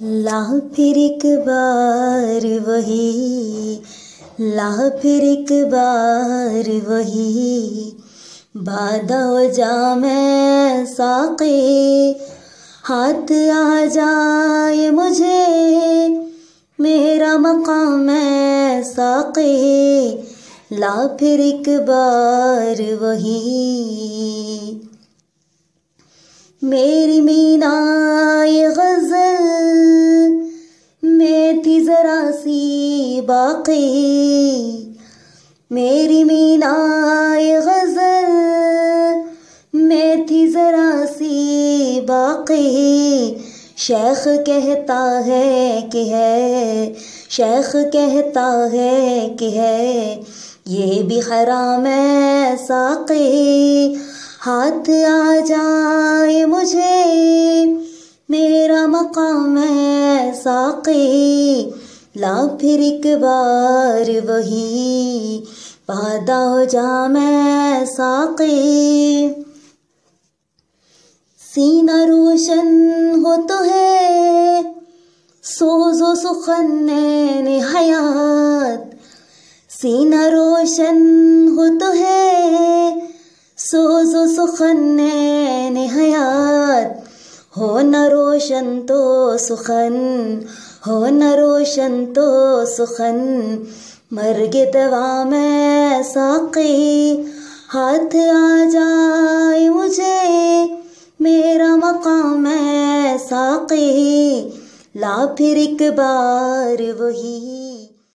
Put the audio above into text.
ला फिर एक बार वही, ला फिर एक बार वही, बादा हो जामे साक़ी, हाथ आ जाए मुझे मेरा मक़ाम है साक़ी, ला फिर एक बार वही। मेरी मीनाए ग़ज़ल में थी ज़रा सी बाक़ी, मेरी मीनाए ग़ज़ल में थी ज़रा सी बाक़ी, शेख कहता है कि है, शेख कहता है कि है, ये भी हराम है साक़ी, हाथ आ जाए मुझे मेरा मक़ाम है साक़ी, ला फिर एक बार वही, बादा हो जामे साक़ी। सीना रोशन हो तो है सोज़ो सुखन हयात, सीना रोशन हो तो है सोज़ो सुखन हयात, हो न रोशन तो सुखन, हो न रोशन तो सुखन, मर्गे दवा में साक़ी, हाथ आ जाए मुझे मेरा मक़ाम है साक़ी, ला फिर एक बार वही।